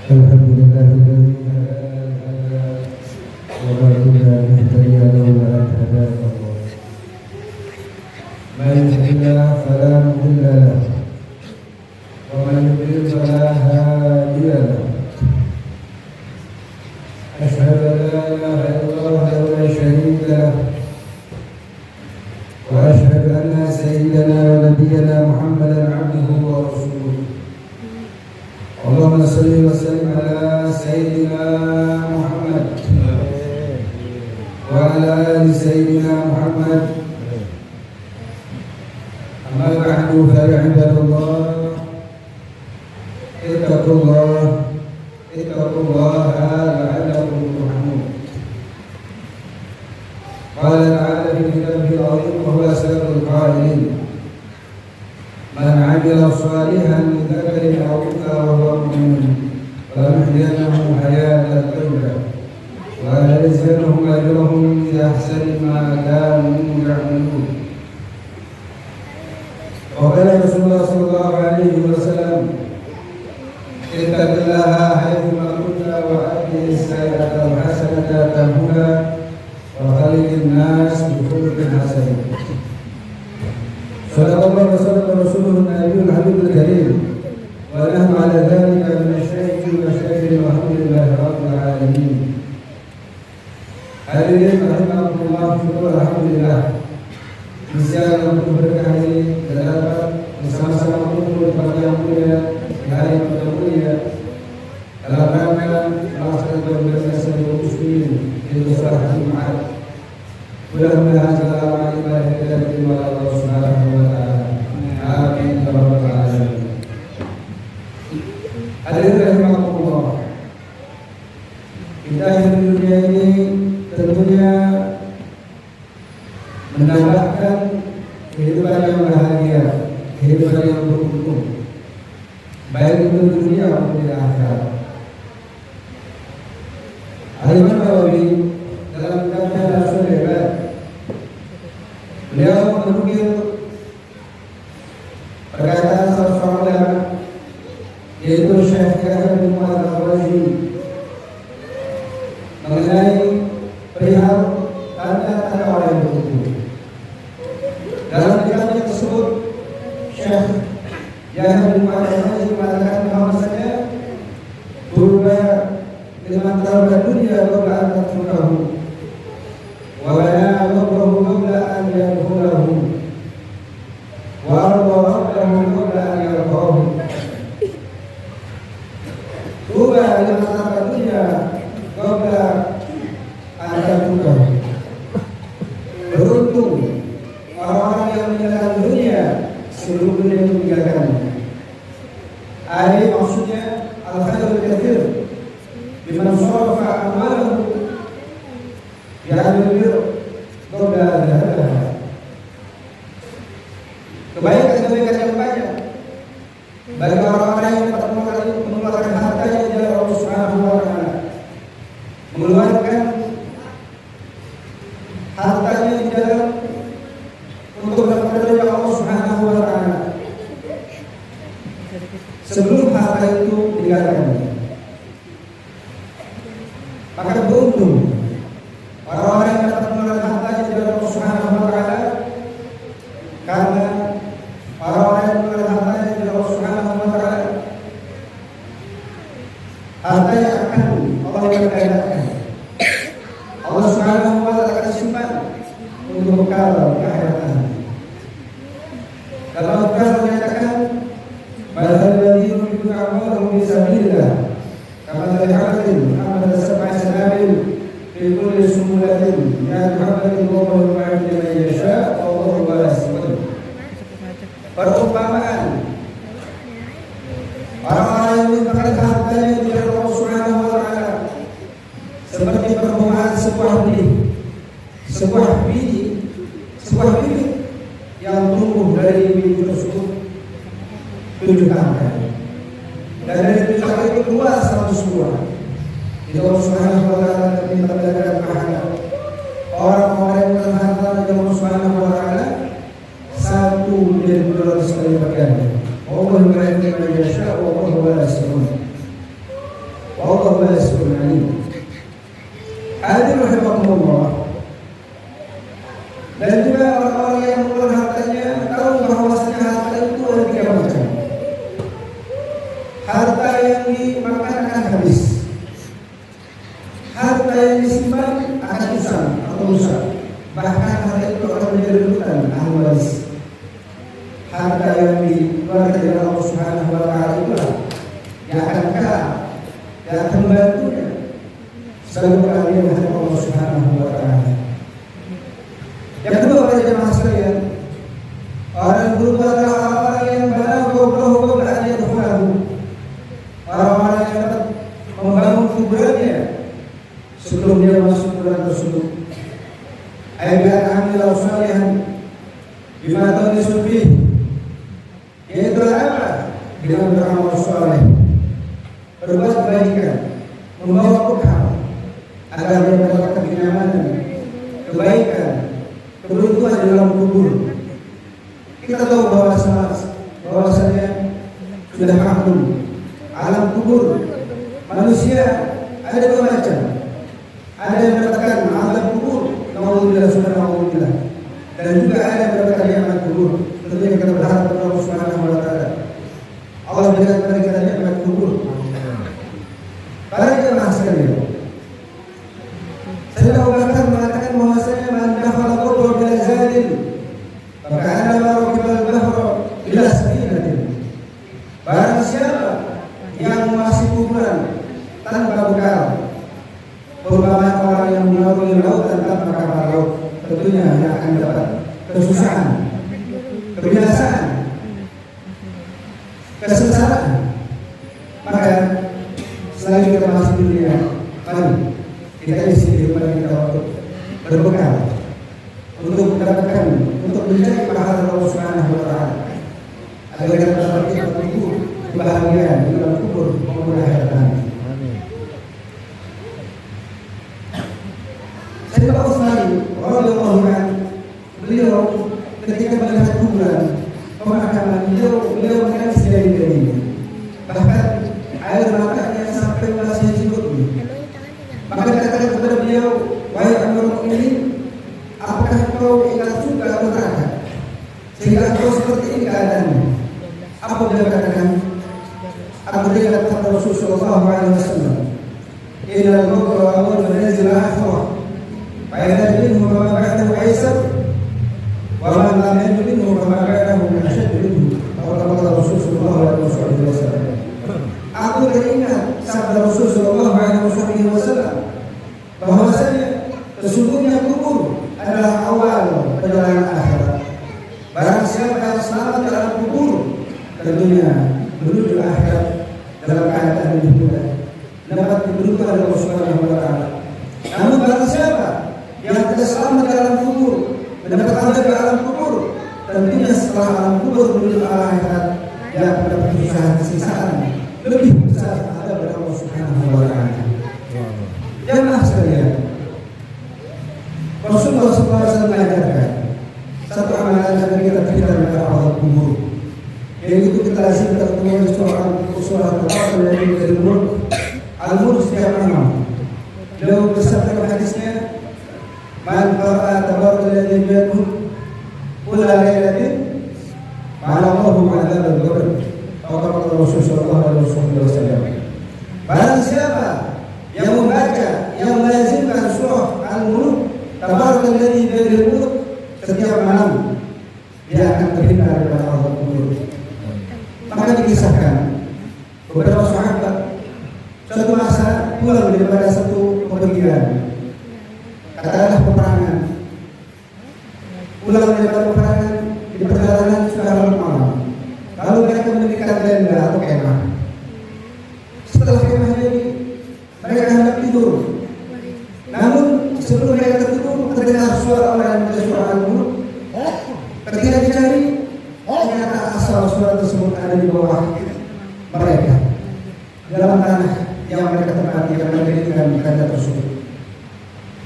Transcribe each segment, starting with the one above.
الحمد لله الذي هدانا وما كنا لنهتدي لولا أن هدانا الله من يهد الله فلا مضل له ومن يضلل فلا هادي له أشهد أن لا إله إلا الله وحده لا شريك له وأشهد أن سيدنا ونبينا محمدا عبده ورسوله اللهم صل وسلم على سيدنا محمد وعلى آل سيدنا محمد أما بعد فيا عباد الله اتقوا الله لعلكم ترحمون. قال تعالى في كتابه العظيم وهو أصدق القائلين من عمل صالحا من ذكر أو أنثى وهو مؤمن فلنحيينه حياة طيبة ولنجزينهم أجرهم بأحسن ما كانوا يعملون. وقال رسول الله صلى الله عليه وسلم اتق الله حيثما كنت وأتي السيئة الحسنة تمحها وخلق الناس بخلق حسن. صدق الله وصدق رسوله النبي الحبيب الكريم ونحن على ذلك من الشاهد والشاكر والحمد لله رب العالمين. Hadirin rahimakumullah, syukur alhamdulillah bisa untuk berkah ini terdapat bersama-sama kumpul pada yang mulia di hari yang mulia dalam rangka melaksanakan ibadah seluruh muslimin di sholat Jumat. Mudah-mudahan segala amal ibadah kita diterima oleh Allah Subhanahu wa taala. Amin ya rabbal alamin. Hadirin rahimakumullah, kita hidup di dunia ini tentunya mendapatkan kehidupan yang bahagia, kehidupan yang beruntung, baik itu di dunia maupun di akhirat. Al-Imam Nawawi dalam kitabnya Rasul Ibad, beliau menukil perkataan salah seorang ulama yaitu Syekh Yahya bin Mu'adz Al-Razi mengenai perihal tanda-tanda orang yang beruntung. Dalam kitabnya tersebut Syekh Yahya bin Mu'adz Al-Razi mengatakan bahwasanya berubah dengan tarbiah dunia qabla an tatrukahu wa bana rabbahu qabla an yadkhulahu wa arda rabbahu qabla an yalqahu. Berubah dengan tarbiah dunia qabla an tatrukahu. Beruntung orang-orang yang meninggalkan dunia sebelum dunia itu meninggalkannya. Ayat maksudnya al-khairul katsir biman sarafa amalahu ya'amil qabla adhabaha. Kebaikan-kebaikan yang banyak bagi orang-orang yang dapat mengeluarkan hartanya di jalan Allah Subhanahu wa taala, mengeluarkan hartanya di jalan untuk mendapatkan ridha Allah Subhanahu wa taala sebelum harta itu ditinggalkannya. Maka beruntung orang-orang yang dapat mengeluarkan hartanya di jalan Allah Subhanahu wa taala, karena orang-orang yang mengeluarkan hartanya di jalan Allah Subhanahu wa taala, hartanya akan Allah yang kehendakkan. Allah Subhanahu wa taala akan simpan untuk bekal ke akhirat nanti. Dalam Al-Qur'an menyatakan bahwa alladziina yunfiquna amwalahum fi sabilillah kamathali habbatin ambatat sab'a sanabil fi kulli sunbulatin mi'atu habbatin wallahu yudha'ifu liman yasha' wallahu wasi'un alim. Perumpamaan orang-orang yang menginfakkan hartanya di jalan Allah Subhanahu wa taala seperti perumpamaan sebuah biji yang tumbuh dari biji tersebut 7 tangkai, dan dari 7 tangkai itu keluar 100 buah. Jadi Allah Subhanahu wa taala minta kepada pahala orang-orang yang berharta di Allah Subhanahu wa taala 1 dari 200 kali bagiannya. Allah من يهدي من يشاء والله واسع والله واسع عليم. Hadirin rahimakumullah. Dan juga orang-orang yang mengeluarkan hartanya tahu bahwasanya harta itu ada tiga macam. Harta yang dimakan akan habis, harta yang disimpan akan usang atau rusak, bahkan harta itu akan menjadi rebutan ahli waris. Harta yang dikeluarkan dari Allah Subhanahu wa Ta'ala itulah yang akan kalah, yang akan membantunya selalu berada di hadapan Allah Subhanahu wa Ta'ala. Yang kedua, pada jemaah sekalian, orang berubah adalah orang-orang yang balaghu yadkhulahu, orang-orang yang dapat membangun kuburannya sebelum dia masuk bulan tersebut. Ayat amil salihan bima tanisu fi, yaitu apa? Dengan beramal saleh, berbuat kebaikan, membawa bekal agar dia mendapatkan kenyamanan, kebaikan, keberuntungan di dalam kubur. Kita tahu bahwasanya sudah maklum alam kubur manusia ada dua macam. Ada yang mendapatkan alam kubur, naudzubillah subhanallah, dan juga ada yang mendapatkan nikmat kubur. Tentunya kita berharap kepada Allah Subhanahu wa Ta'ala, Allah berikan kepada kita nikmat kubur. Para jemaah sekalian, Sayyidina Abu Bakar mengatakan bahwasanya man dakhala qabra bila zadin maka annama rakibal bahra bila safinatin. Barang siapa yang masih kuburan tanpa bekal, perumpamaan orang yang melalui lautan tanpa kapal laut, tentunya yang akan dapat kesusahan, kebinasaan, kesengsaraan. Maka selagi kita masih di dunia, mari kita isi kehidupan kita untuk berbekal, untuk mendapatkan, untuk mencari pahala Allah Subhanahu wa Ta'ala, agar kita dapat menunggu kebahagiaan di dalam kubur maupun akhirat nanti. Sayyidina Utsman radhiyallahu anhu, beliau ketika melihat kuburan pemakaman, beliau menangis dari bahkan air matanya sampai masih jenggot. Maka dikatakan kepada beliau, wahai Amirul Mukminin, apakah kau ingat surga atau neraka sehingga kau seperti ini keadaannya? Apa beliau katakan? Aku dengar kata Rasulullah sallallahu alaihi wasallam, innal mawta awwal manazil akhirah, fa idza minhu ma ba'dahu aysar, wa man lam yajid minhu ma ba'dahu ashad minhu. Kata Rasulullah sallallahu alaihi wasallam. Aku teringat sabda Rasulullah sallallahu alaihi wasallam bahwasanya sesungguhnya kubur adalah awal perjalanan akhirat. Barang siapa yang selamat dalam kubur, tentunya menuju akhirat dalam keadaan lebih mudah, dapat keberuntungan dari Allah Subhanahu wa Ta'ala. Namun barang siapa yang tidak selamat dalam kubur, mendapat azab di alam kubur, tentunya setelah alam kubur menuju akhirat, dia mendapat kesusahan lebih besar ada pada Allah Subhanahu wa Ta'ala. Jemaah sekalian, Rasulullah SAW mengajarkan satu amalan agar kita berkaitan dengan awal kubur, yaitu kita lazim bertemu suara Al-Qur'an dari Mulk Al-Mulk setiap malam. Beliau bersabda dalam hadisnya, man qara'a tabarakal biyadihi kulla lailatin ma'allahu 'adzabal qabr. Kata Rasulullah SAW, barang siapa yang membaca, yang melazimkan surah Al-Mulk Tabarakalladzii biyadihil mulk setiap malam, dia akan terhindar dari azab kubur. Maka dikisahkan beberapa sahabat suatu masa pulang daripada satu pepergian, katakanlah peperangan. Pulang daripada peperangan, di perjalanan sudah larut malam. Lalu mereka mendirikan tenda atau kemah. Setelah kemah jadi, mereka hendak tidur. Namun sebelum mereka tertidur, terdengar suara orang yang membaca surah Al-Mulk. Ketika dicari, ternyata asal suara tersebut ada di bawah mereka, dalam tanah yang mereka tempati, yang mereka dirikan tenda tersebut.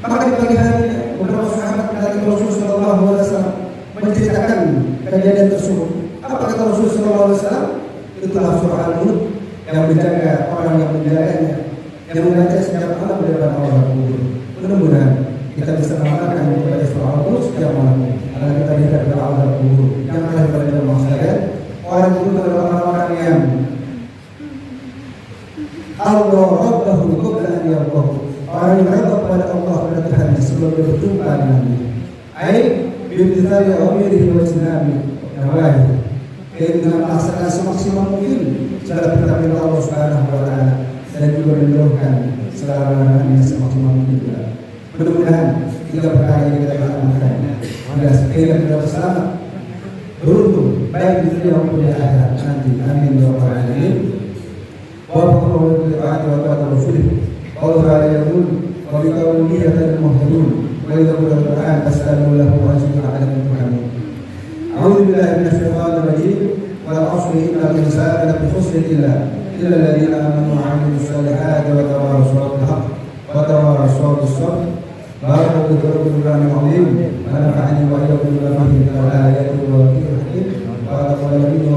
Maka di pagi hari, beberapa sahabat dari Rasulullah SAW menceritakan kejadian tersebut. Apa kata Rasulullah SAW? Itulah surah Al-Mulk yang menjaga orang yang menjaganya, yang membaca setiap malam di depan Allah kubur. Mudah-mudahan kita bisa mengamalkan kepada surah Al-Mulk setiap malam, karena kita dekat kepada Allah kubur. Yang terakhir pada jemaah sekalian, orang itu adalah orang-orang yang Allah Rabbahu qabla an yardahu. Orang yang berdoa kepada Allah pada Tuhan sebelum dia berjumpa dengannya. Ai bimtithali awamirihi wa ijtinabi nawahihi. Dengan melaksanakan semaksimal mungkin segala perintah Allah Subhanahu wa taala dan juga menjauhkan segala larangannya semaksimal mungkin juga. Mudah-mudahan tiga perkara yang kita lakukan agar kita tidak bersama beruntung baik di dunia maupun di akhirat nanti. Amin ya rabbal alamin. وفق الطاعة وطاعة رسوله قال تعالى يقول وبقول نية المهتدون وإذا قرأ القرآن فاسألوا له أجر لعلكم ترحمون. أعوذ بالله من الشيطان الرجيم والعصر إن الإنسان لفي خسر إلا الذين آمنوا وعملوا الصالحات وتواصوا بالحق وتواصوا بالصبر. بارك الله في القرآن العظيم ونفعني وإياكم بما فيه من الآيات والذكر الحكيم وتقبل مني